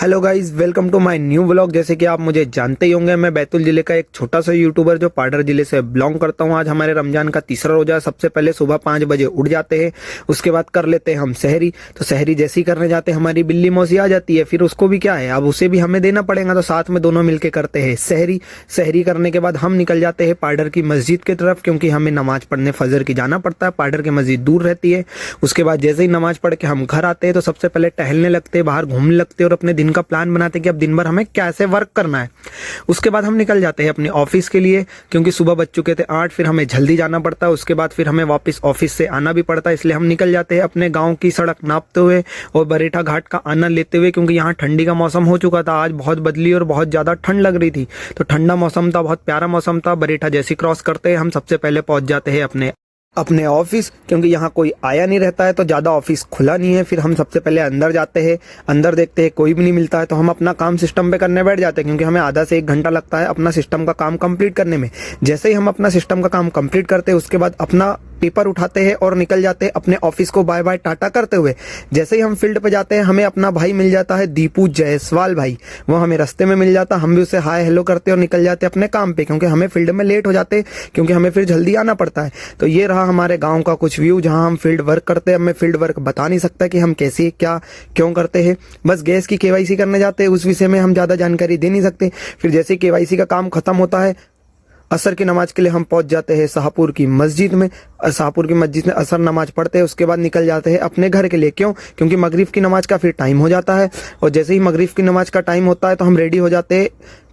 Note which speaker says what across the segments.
Speaker 1: Hello guys, welcome to my new vlog. जैसे कि आप मुझे जानते ही होंगे, मैं बैतूल जिले का एक छोटा सा यूट्यूबर जो पाडर जिले से बिलोंग करता हूं। आज हमारे रमजान का तीसरा रोजा। सबसे पहले सुबह 5 बजे उठ जाते हैं, उसके बाद कर लेते हैं हम सहरी। तो सहरी जैसे ही करने जाते हैं, हमारी बिल्ली मौसी आ जाती है। फिर उसको भी क्या है, अब उसे भी हमें देना पड़ेगा, तो साथ में दोनों मिलकर करते हैं सहरी। सहरी करने के बाद हम निकल जाते हैं पाडर की मस्जिद की तरफ, क्योंकि हमें नमाज पढ़ने फजर की जाना पड़ता है। पाडर की मस्जिद दूर रहती है। उसके बाद जैसे ही नमाज पढ़ के हम घर आते हैं, तो सबसे पहले टहलने लगते हैं, बाहर घूमने लगते हैं और अपने दिन का प्लान बनाते हैं कि अब दिन भर हमें कैसे वर्क करना है। उसके बाद हम निकल जाते हैं अपने ऑफिस के लिए, क्योंकि सुबह बज चुके थे 8, फिर हमें जल्दी जाना पड़ता है। उसके बाद फिर हमें वापस ऑफिस से आना भी पड़ता है, इसलिए हम निकल जाते हैं अपने गांव की सड़क नापते हुए और बरेठा घाट का आनंद लेते हुए, क्योंकि यहाँ ठंडी का मौसम हो चुका था। आज बहुत बदली और बहुत ज्यादा ठंड लग रही थी, तो ठंडा मौसम था, बहुत प्यारा मौसम था। बरेठा जैसे क्रॉस करते हैं, हम सबसे पहले पहुंच जाते हैं अपने ऑफिस, क्योंकि यहाँ कोई आया नहीं रहता है, तो ज़्यादा ऑफिस खुला नहीं है। फिर हम सबसे पहले अंदर जाते हैं, अंदर देखते हैं कोई भी नहीं मिलता है, तो हम अपना काम सिस्टम पे करने बैठ जाते हैं, क्योंकि हमें आधा से 1 घंटा लगता है अपना सिस्टम का काम कंप्लीट करने में। जैसे ही हम अपना सिस्टम का काम कंप्लीट करते हैं, उसके बाद अपना पेपर उठाते हैं और निकल जाते हैं अपने ऑफिस को बाय बाय टाटा करते हुए। जैसे ही हम फील्ड पे जाते हैं, हमें अपना भाई मिल जाता है, दीपू जायसवाल भाई। वो हमें रास्ते में मिल जाता, हम भी उससे हाय हेलो करते और निकल जाते अपने काम पे, क्योंकि हमें फील्ड में लेट हो जाते, क्योंकि हमें फिर जल्दी आना पड़ता है। तो ये रहा हमारे गाँव का कुछ व्यू, जहाँ हम फील्ड वर्क करते हैं। मैं फील्ड वर्क बता नहीं सकता कि हम कैसे क्या क्यों करते हैं, बस गैस की केवाईसी करने जाते हैं, उस विषय में हम ज़्यादा जानकारी दे नहीं सकते। फिर जैसे केवाईसी का काम खत्म होता है, असर की नमाज के लिए हम पहुंच जाते हैं शाहपुर की मस्जिद में। शाहपुर की मस्जिद में असर नमाज पढ़ते हैं, उसके बाद निकल जाते हैं अपने घर के लिए। क्यों? क्योंकि मगरिब की नमाज का फिर टाइम हो जाता है, और जैसे ही मगरिब की नमाज का टाइम होता है, तो हम रेडी हो जाते हैं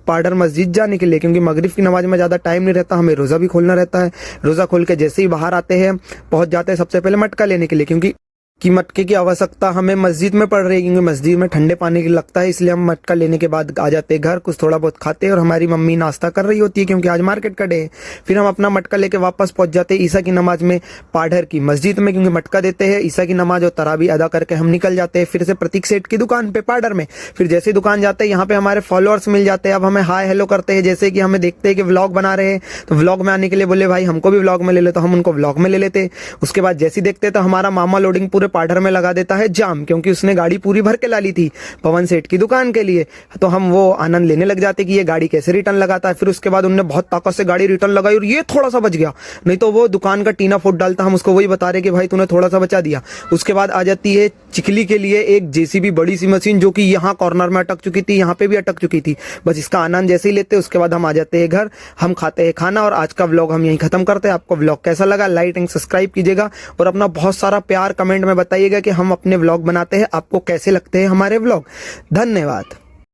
Speaker 1: पाडर मस्जिद जाने के लिए, क्योंकि मगरिब की नमाज में ज़्यादा टाइम नहीं रहता, हमें रोज़ा भी खोलना रहता है। रोज़ा खोल के जैसे ही बाहर आते हैं, पहुंच जाते हैं सबसे पहले मटका लेने के लिए, क्योंकि मटके की आवश्यकता हमें मस्जिद में पड़ रही है, क्योंकि मस्जिद में ठंडे पानी की लगता है। इसलिए हम मटका लेने के बाद आ जाते हैं घर, कुछ थोड़ा बहुत खाते हैं, और हमारी मम्मी नाश्ता कर रही होती है, क्योंकि आज मार्केट का डे है। फिर हम अपना मटका लेके वापस पहुंच जाते हैं ईसा की नमाज में पाडर की मस्जिद में, क्योंकि मटका देते हैं। ईसा की नमाज और तरावी अदा करके हम निकल जाते हैं फिर से प्रतीक सेठ की दुकान पे पाडर में। फिर जैसे दुकान जाते हैं, यहाँ पे हमारे फॉलोअर्स मिल जाते हैं। अब हमें हाय हेलो करते हैं, जैसे कि हमें देखते हैं कि व्लॉग बना रहे हैं, तो व्लॉग में आने के लिए बोले भाई हमको भी व्लॉग में ले ले, तो हम उनको व्लॉग में ले लेते। उसके बाद जैसे देखते तो हमारा मामा लोडिंग पूरे पाडर में लगा देता है जाम, क्योंकि उसने गाड़ी पूरी भर के ला ली थी पवन सेठ की दुकान के लिए। तो हम वो आनंद लेने लग जाते कि ये गाड़ी कैसे रिटर्न लगाता है। फिर उसके बाद उन्होंने बहुत ताकत से गाड़ी रिटर्न लगाई, और ये थोड़ा सा बच गया, नहीं तो वो दुकान का टीना फुट डालता। हम उसको वही बता रहे कि भाई तूने थोड़ा सा बचा दिया। उसके बाद आ जाती है चिकली के लिए एक जेसीबी बड़ी सी मशीन, जो कि यहाँ कॉर्नर में अटक चुकी थी, यहाँ पे भी अटक चुकी थी। बस इसका आनंद जैसे ही लेते, उसके बाद हम आ जाते हैं घर, हम खाते हैं खाना, और आज का व्लॉग हम यहीं खत्म करते हैं। आपको व्लॉग कैसा लगा, लाइक एंड सब्सक्राइब कीजिएगा, और अपना बहुत सारा प्यार कमेंट में बताइएगा कि हम अपने व्लॉग बनाते हैं, आपको कैसे लगते हैं हमारे व्लॉग। धन्यवाद।